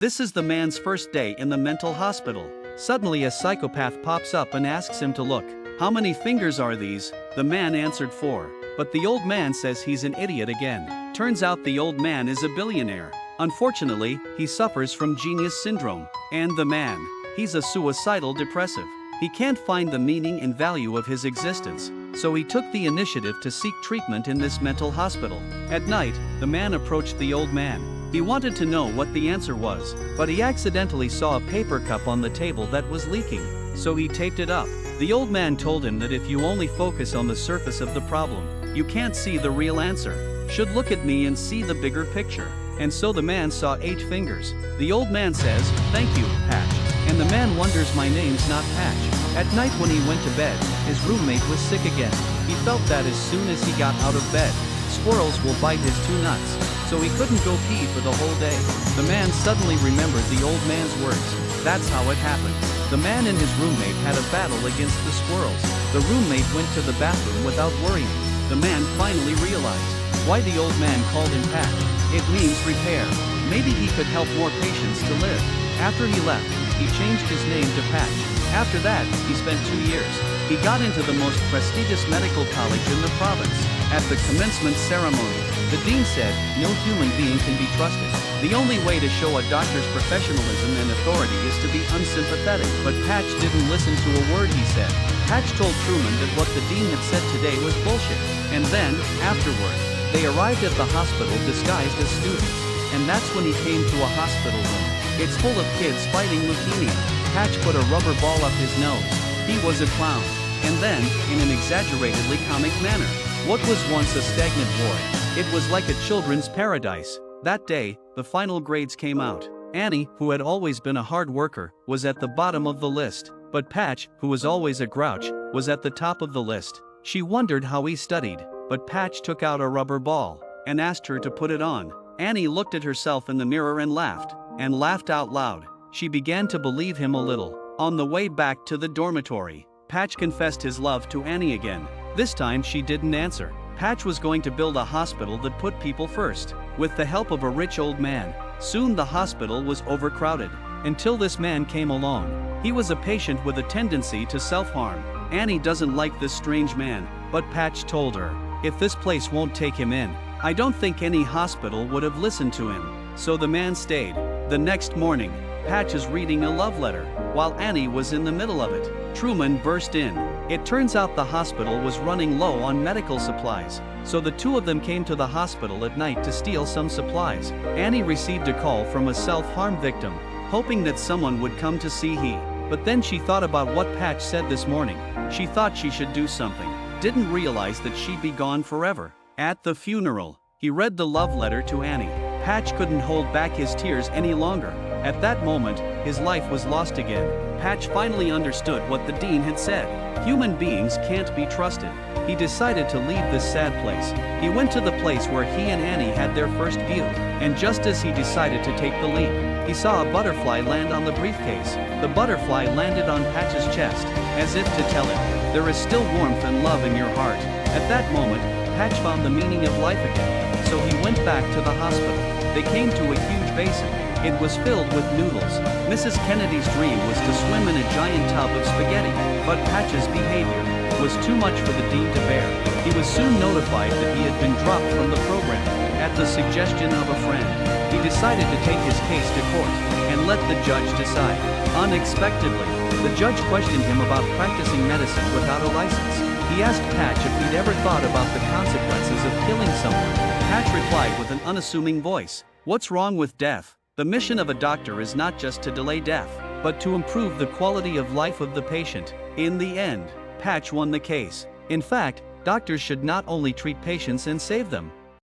This is the man's first day in the mental hospital. Suddenly a psychopath pops up and asks him to look. How many fingers are these? The man answered 4. But the old man says he's an idiot again. Turns out the old man is a billionaire. Unfortunately, he suffers from genius syndrome. And the man, he's a suicidal depressive. He can't find the meaning and value of his existence, so he took the initiative to seek treatment in this mental hospital. At night, the man approached the old man. He wanted to know what the answer was, but he accidentally saw a paper cup on the table that was leaking, so he taped it up. The old man told him that if you only focus on the surface of the problem, you can't see the real answer. Should look at me and see the bigger picture. And so the man saw 8 fingers. The old man says, "Thank you, Patch." And the man wonders, my name's not Patch. At night when he went to bed, his roommate was sick again. He felt that as soon as he got out of bed, squirrels will bite his 2 nuts. So he couldn't go pee for the whole day. The man suddenly remembered the old man's words. That's how it happened. The man and his roommate had a battle against the squirrels. The roommate went to the bathroom without worrying. The man finally realized why the old man called him Patch. It means repair. Maybe he could help more patients to live. After he left, he changed his name to Patch. After that, he spent 2 years. He got into the most prestigious medical college in the province. At the commencement ceremony, the dean said, "No human being can be trusted. The only way to show a doctor's professionalism and authority is to be unsympathetic." But Patch didn't listen to a word he said. Patch told Truman that what the dean had said today was bullshit. And then, afterward, they arrived at the hospital disguised as students. And that's when he came to a hospital room. It's full of kids fighting leukemia. Patch put a rubber ball up his nose. He was a clown. And then, in an exaggeratedly comic manner, what was once a stagnant void, it was like a children's paradise. That day, the final grades came out. Annie, who had always been a hard worker, was at the bottom of the list. But Patch, who was always a grouch, was at the top of the list. She wondered how he studied, but Patch took out a rubber ball and asked her to put it on. Annie looked at herself in the mirror and laughed out loud. She began to believe him a little. On the way back to the dormitory, Patch confessed his love to Annie again. This time she didn't answer. Patch was going to build a hospital that put people first, with the help of a rich old man. Soon the hospital was overcrowded, until this man came along. He was a patient with a tendency to self-harm. Annie doesn't like this strange man, but Patch told her, if this place won't take him in, I don't think any hospital would have listened to him. So the man stayed. The next morning, Patch is reading a love letter, while Annie was in the middle of it. Truman burst in. It turns out the hospital was running low on medical supplies, so the two of them came to the hospital at night to steal some supplies. Annie received a call from a self-harm victim, hoping that someone would come to see he. But then she thought about what Patch said this morning. She thought she should do something. Didn't realize that she'd be gone forever. At the funeral, he read the love letter to Annie. Patch couldn't hold back his tears any longer. At that moment, his life was lost again. Patch finally understood what the dean had said. Human beings can't be trusted. He decided to leave this sad place. He went to the place where he and Annie had their first view. And just as he decided to take the leap, he saw a butterfly land on the briefcase. The butterfly landed on Patch's chest, as if to tell him, there is still warmth and love in your heart. At that moment, Patch found the meaning of life again. So he went back to the hospital. They came to a huge basin. It was filled with noodles. Mrs. Kennedy's dream was to swim in a giant tub of spaghetti, but Patch's behavior was too much for the dean to bear. He was soon notified that he had been dropped from the program. At the suggestion of a friend, he decided to take his case to court and let the judge decide. Unexpectedly, the judge questioned him about practicing medicine without a license. He asked Patch if he'd ever thought about the consequences of killing someone. Patch replied with an unassuming voice, "What's wrong with death? The mission of a doctor is not just to delay death, but to improve the quality of life of the patient." In the end, Patch won the case. In fact, doctors should not only treat patients and save them,